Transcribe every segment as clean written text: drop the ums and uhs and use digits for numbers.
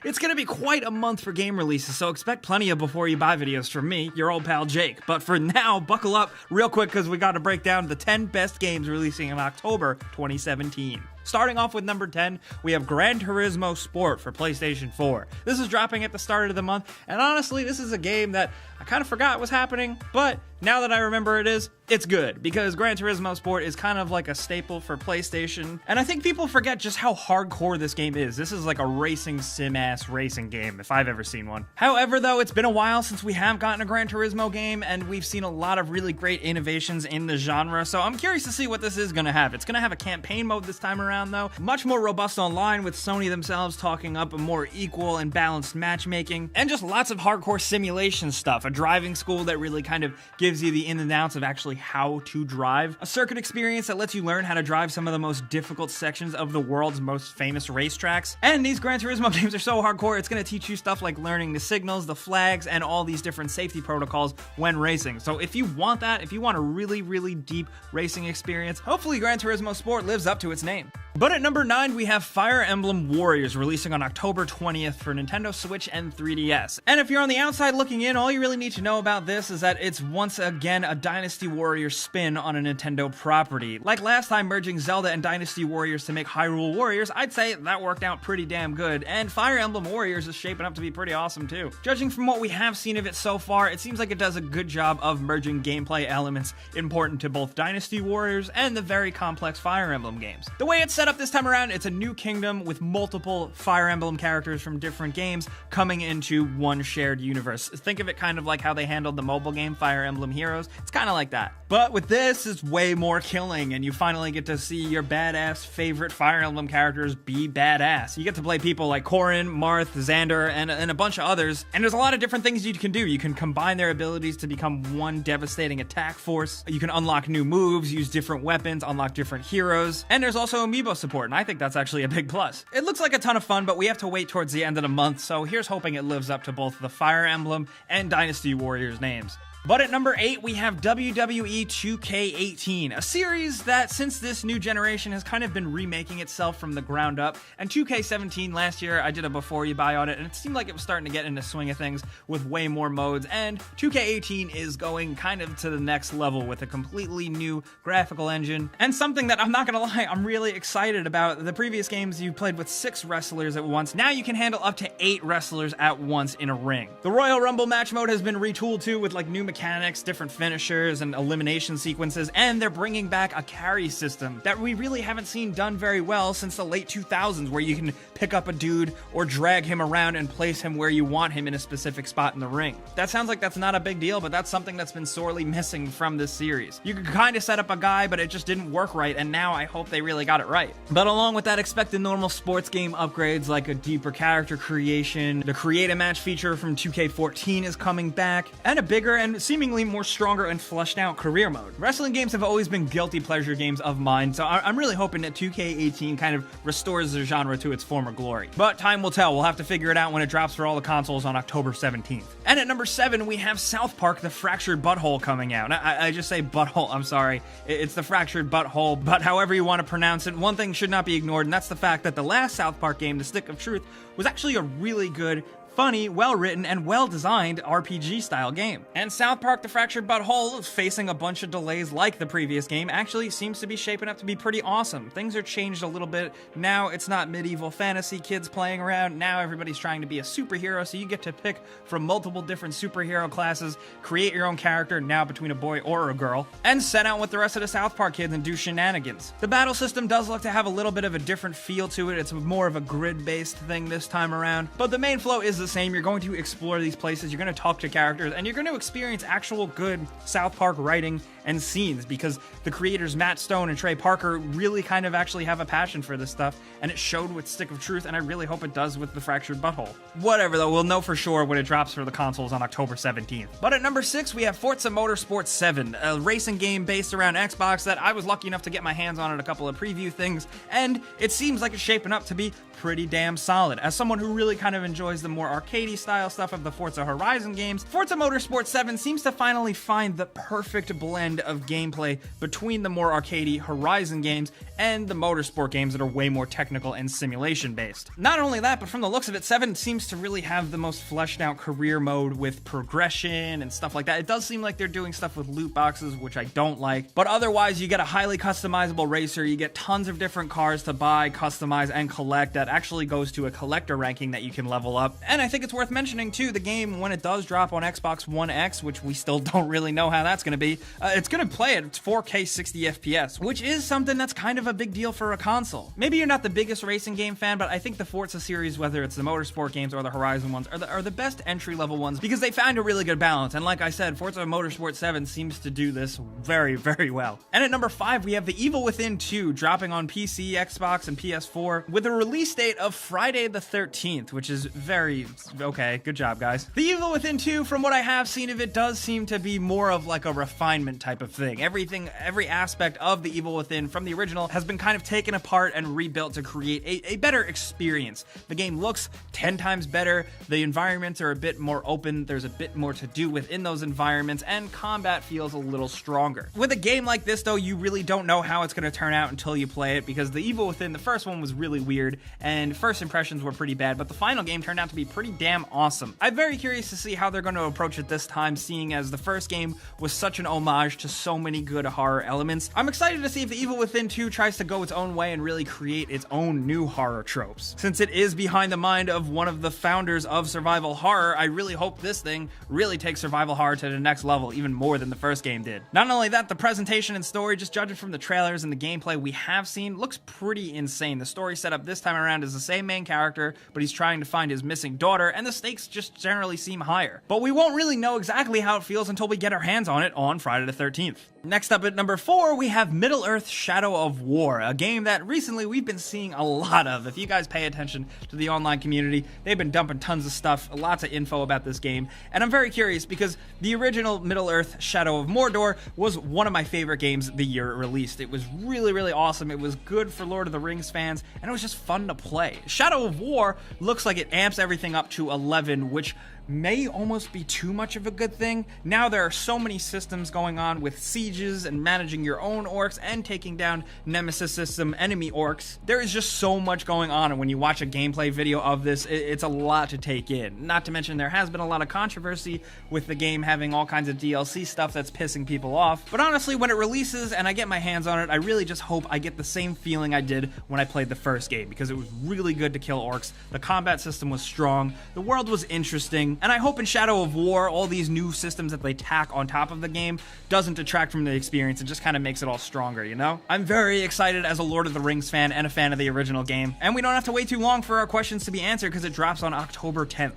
It's gonna be quite a month for game releases, so expect plenty of before you buy videos from me, your old pal Jake. But for now, buckle up real quick because we gotta break down the 10 best games releasing in October 2017. Starting off with number 10, we have Gran Turismo Sport for PlayStation 4. This is dropping at the start of the month, and honestly, this is a game that I kind of forgot was happening, but now that I remember it is, it's good, because Gran Turismo Sport is kind of like a staple for PlayStation, and I think people forget just how hardcore this game is. This is like a racing sim-ass racing game, if I've ever seen one. However, though, it's been a while since we have gotten a Gran Turismo game, and we've seen a lot of really great innovations in the genre, so I'm curious to see what this is gonna have. It's gonna have a campaign mode this time around, though, much more robust online, with Sony themselves talking up a more equal and balanced matchmaking, and just lots of hardcore simulation stuff, a driving school that really kind of gives you the ins and outs of actually how to drive, a circuit experience that lets you learn how to drive some of the most difficult sections of the world's most famous racetracks, and these Gran Turismo games are so hardcore, it's gonna teach you stuff like learning the signals, the flags, and all these different safety protocols when racing. So if you want that, if you want a really, really deep racing experience, hopefully Gran Turismo Sport lives up to its name. But at number 9, we have Fire Emblem Warriors, releasing on October 20th for Nintendo Switch and 3DS. And if you're on the outside looking in, all you really need to know about this is that it's once again a Dynasty Warriors spin on a Nintendo property. Like last time merging Zelda and Dynasty Warriors to make Hyrule Warriors, I'd say that worked out pretty damn good, and Fire Emblem Warriors is shaping up to be pretty awesome too. Judging from what we have seen of it so far, it seems like it does a good job of merging gameplay elements important to both Dynasty Warriors and the very complex Fire Emblem games. The way it's set up this time around, it's a new kingdom with multiple Fire Emblem characters from different games coming into one shared universe. Think of it kind of like how they handled the mobile game Fire Emblem Heroes. It's kind of like that. But with this, it's way more killing, and you finally get to see your badass favorite Fire Emblem characters be badass. You get to play people like Corrin, Marth, Xander, and a bunch of others, and there's a lot of different things you can do. You can combine their abilities to become one devastating attack force. You can unlock new moves, use different weapons, unlock different heroes, and there's also amiibo support, and I think that's actually a big plus. It looks like a ton of fun, but we have to wait towards the end of the month, so here's hoping it lives up to both the Fire Emblem and Dynasty Warriors names. But at number 8, we have WWE 2K18, a series that, since this new generation, has kind of been remaking itself from the ground up. And 2K17 last year, I did a before you buy on it, and it seemed like it was starting to get into swing of things with way more modes. And 2K18 is going kind of to the next level with a completely new graphical engine, and something that I'm not gonna lie, I'm really excited about. The previous games, you played with 6 wrestlers at once. Now you can handle up to 8 wrestlers at once in a ring. The Royal Rumble match mode has been retooled too, with like new mechanics, different finishers, and elimination sequences, and they're bringing back a carry system that we really haven't seen done very well since the late 2000s, where you can pick up a dude or drag him around and place him where you want him in a specific spot in the ring. That sounds like that's not a big deal, but that's something that's been sorely missing from this series. You could kind of set up a guy, but it just didn't work right, and now I hope they really got it right. But along with that, expect the normal sports game upgrades like a deeper character creation, the create a match feature from 2K14 is coming back, and a bigger and seemingly more stronger and fleshed out career mode. Wrestling games have always been guilty pleasure games of mine, so I'm really hoping that 2K18 kind of restores the genre to its former glory. But time will tell. We'll have to figure it out when it drops for all the consoles on October 17th. And at number 7, we have South Park: The Fractured Butthole coming out. I just say butthole, I'm sorry. It's the Fractured Butthole, but however you want to pronounce it, one thing should not be ignored, and that's the fact that the last South Park game, The Stick of Truth, was actually a really good, funny, well-written, and well-designed RPG-style game. And South Park: The Fractured Butthole, facing a bunch of delays like the previous game, actually seems to be shaping up to be pretty awesome. Things are changed a little bit. Now it's not medieval fantasy kids playing around. Now everybody's trying to be a superhero, so you get to pick from multiple different superhero classes, create your own character, now between a boy or a girl, and set out with the rest of the South Park kids and do shenanigans. The battle system does look to have a little bit of a different feel to it. It's more of a grid-based thing this time around, but the main flow is the same. You're going to explore these places, you're going to talk to characters, and you're going to experience actual good South Park writing and scenes, because the creators Matt Stone and Trey Parker really kind of actually have a passion for this stuff, and it showed with Stick of Truth, and I really hope it does with The Fractured Butthole. Whatever though, we'll know for sure when it drops for the consoles on October 17th. But at number 6, we have Forza Motorsport 7, a racing game based around Xbox that I was lucky enough to get my hands on at a couple of preview things, and it seems like it's shaping up to be pretty damn solid. As someone who really kind of enjoys the more arcadey style stuff of the Forza Horizon games, Forza Motorsport 7 seems to finally find the perfect blend of gameplay between the more arcadey Horizon games and the motorsport games that are way more technical and simulation based. Not only that, but from the looks of it, 7 seems to really have the most fleshed out career mode with progression and stuff like that. It does seem like they're doing stuff with loot boxes, which I don't like, but otherwise you get a highly customizable racer, you get tons of different cars to buy, customize, and collect that actually goes to a collector ranking that you can level up. And I think it's worth mentioning too, the game, when it does drop on Xbox One X, which we still don't really know how that's going to be, it's going to play at 4K 60 FPS, which is something that's kind of a big deal for a console. Maybe you're not the biggest racing game fan, but I think the Forza series, whether it's the motorsport games or the Horizon ones, are the best entry-level ones because they find a really good balance. And like I said, Forza Motorsport 7 seems to do this very, very well. And at number 5, we have The Evil Within 2 dropping on PC, Xbox, and PS4 with a release date of Friday the 13th, which is very okay. Good job, guys. The Evil Within 2, from what I have seen of it, does seem to be more of like a refinement type of thing. Every aspect of The Evil Within from the original has been kind of taken apart and rebuilt to create a better experience. The game looks 10 times better, the environments are a bit more open, there's a bit more to do within those environments, and combat feels a little stronger. With a game like this though, you really don't know how it's going to turn out until you play it, because The Evil Within, the first one was really weird, and first impressions were pretty bad, but the final game turned out to be pretty damn awesome. I'm very curious to see how they're going to approach it this time, seeing as the first game was such an homage to so many good horror elements. I'm excited to see if The Evil Within 2 tries to go its own way and really create its own new horror tropes. Since it is behind the mind of one of the founders of survival horror, I really hope this thing really takes survival horror to the next level, even more than the first game did. Not only that, the presentation and story, just judging from the trailers and the gameplay we have seen, looks pretty insane. The story setup this time around is the same main character, but he's trying to find his missing daughter, and the stakes just generally seem higher. But we won't really know exactly how it feels until we get our hands on it on Friday the 13th. Next up at number 4, we have Middle-earth: Shadow of War, a game that recently we've been seeing a lot of. If you guys pay attention to the online community, they've been dumping tons of stuff, lots of info about this game, and I'm very curious because the original Middle-earth: Shadow of Mordor was one of my favorite games the year it released. It was really, really awesome. It was good for Lord of the Rings fans, and it was just fun to play. Shadow of War looks like it amps everything up to 11, which may almost be too much of a good thing. Now there are so many systems going on with sieges and managing your own orcs and taking down Nemesis system enemy orcs. There is just so much going on, and when you watch a gameplay video of this, it's a lot to take in. Not to mention there has been a lot of controversy with the game having all kinds of DLC stuff that's pissing people off. But honestly, when it releases and I get my hands on it, I really just hope I get the same feeling I did when I played the first game, because it was really good to kill orcs, the combat system was strong, the world was interesting, and I hope in Shadow of War, all these new systems that they tack on top of the game doesn't detract from the experience, and just kind of makes it all stronger, you know? I'm very excited as a Lord of the Rings fan and a fan of the original game, and we don't have to wait too long for our questions to be answered because it drops on October 10th.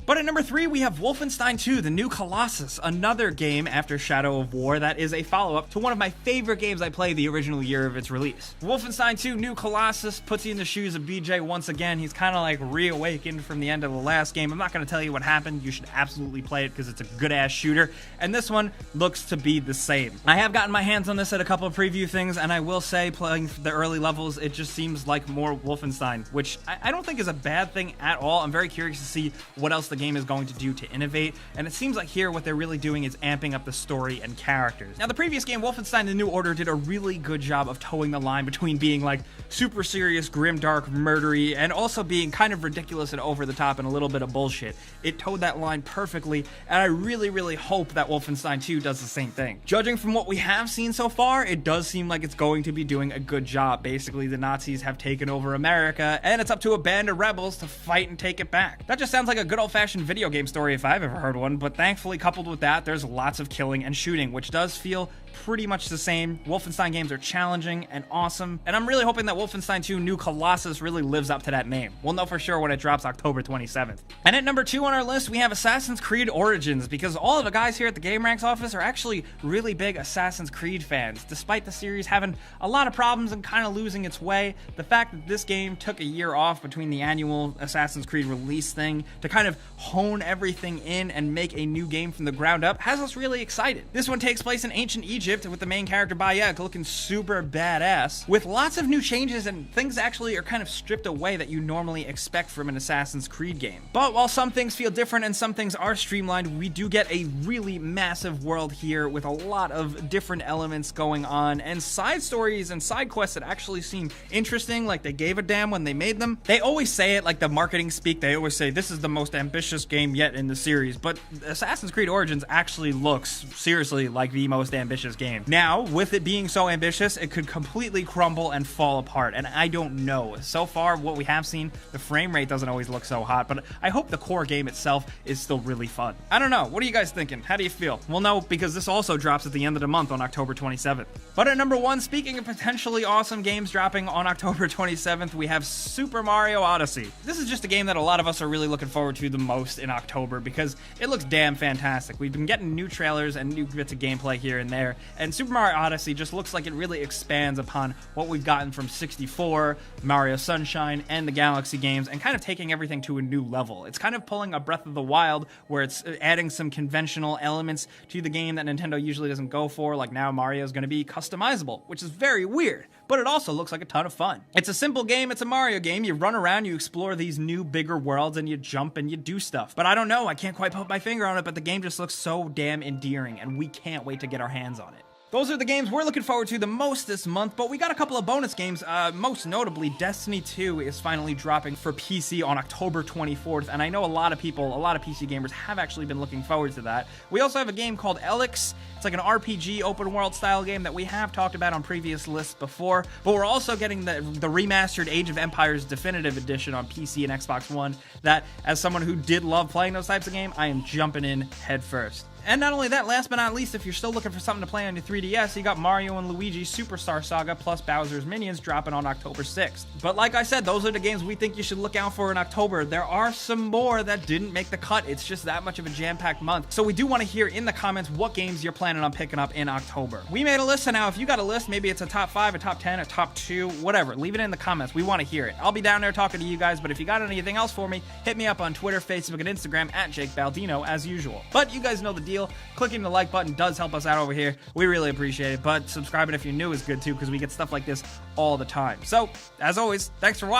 But at number 3, we have Wolfenstein 2, The New Colossus, another game after Shadow of War that is a follow-up to one of my favorite games I played the original year of its release. Wolfenstein 2, New Colossus puts you in the shoes of BJ once again. He's kind of like reawakened from the end of the last game. I'm not going to tell you what happened. You should absolutely play it because it's a good-ass shooter, and this one looks to be the same. I have gotten my hands on this at a couple of preview things, and I will say, playing the early levels, it just seems like more Wolfenstein, which I don't think is a bad thing at all. I'm very curious to see what else the game is going to do to innovate, and it seems like here what they're really doing is amping up the story and characters. Now, the previous game, Wolfenstein: The New Order, did a really good job of towing the line between being like super serious, grim, dark, murdery, and also being kind of ridiculous and over the top and a little bit of bullshit. It towed that line perfectly, and I really, really hope that Wolfenstein 2 does the same thing. Judging from what we have seen so far, it does seem like it's going to be doing a good job. Basically, the Nazis have taken over America, and it's up to a band of rebels to fight and take it back. That just sounds like a good old-fashioned video game story if I've ever heard one, but thankfully coupled with that, there's lots of killing and shooting, which does feel pretty much the same. Wolfenstein games are challenging and awesome, and I'm really hoping that Wolfenstein 2 New Colossus really lives up to that name. We'll know for sure when it drops October 27th. And at number 2 on our list, we have Assassin's Creed Origins, because all of the guys here at the GAMER.X office are actually really big Assassin's Creed fans. Despite the series having a lot of problems and kind of losing its way, the fact that this game took a year off between the annual Assassin's Creed release thing to kind of hone everything in and make a new game from the ground up has us really excited. This one takes place in ancient Egypt with the main character Bayek looking super badass, with lots of new changes and things actually are kind of stripped away that you normally expect from an Assassin's Creed game. But while some things feel different and some things are streamlined, we do get a really massive world here with a lot of different elements going on and side stories and side quests that actually seem interesting, like they gave a damn when they made them. They always say it like the marketing speak, they always say this is the most ambitious game yet in the series, but Assassin's Creed Origins actually looks seriously like the most ambitious game. Now, with it being so ambitious, it could completely crumble and fall apart, and I don't know. So far, what we have seen, the frame rate doesn't always look so hot, but I hope the core game itself is still really fun. I don't know, what are you guys thinking? How do you feel? We'll know because this also drops at the end of the month on October 27th. But at number 1, speaking of potentially awesome games dropping on October 27th, we have Super Mario Odyssey. This is just a game that a lot of us are really looking forward to the most in October because it looks damn fantastic. We've been getting new trailers and new bits of gameplay here and there, and Super Mario Odyssey just looks like it really expands upon what we've gotten from 64, Mario Sunshine, and the Galaxy games, and kind of taking everything to a new level. It's kind of pulling a Breath of the Wild, where it's adding some conventional elements to the game that Nintendo usually doesn't go for, like now Mario is going to be customizable, which is very weird, but it also looks like a ton of fun. It's a simple game, it's a Mario game, you run around, you explore these new, bigger worlds, and you jump and you do stuff. But I don't know, I can't quite put my finger on it, but the game just looks so damn endearing, and we can't wait to get our hands on it. Those are the games we're looking forward to the most this month, but we got a couple of bonus games. Most notably, Destiny 2 is finally dropping for PC on October 24th, and I know a lot of people, a lot of PC gamers have actually been looking forward to that. We also have a game called X.GAMER. It's like an RPG open world style game that we have talked about on previous lists before, but we're also getting the remastered Age of Empires Definitive Edition on PC and Xbox One that, as someone who did love playing those types of games, I am jumping in head first. And not only that, last but not least, if you're still looking for something to play on your 3DS, you got Mario and Luigi Superstar Saga plus Bowser's Minions dropping on October 6th. But like I said, those are the games we think you should look out for in October. There are some more that didn't make the cut. It's just that much of a jam-packed month. So we do want to hear in the comments what games you're planning on picking up in October. We made a list, and now if you got a list, maybe it's a top 5, a top 10, a top 2, whatever, leave it in the comments. We want to hear it. I'll be down there talking to you guys, but if you got anything else for me, hit me up on Twitter, Facebook, and Instagram at Jake Baldino as usual. But you guys know the deal. Clicking the like button does help us out over here. We really appreciate it, but subscribing if you're new is good too, because we get stuff like this all the time. So, as always, thanks for watching.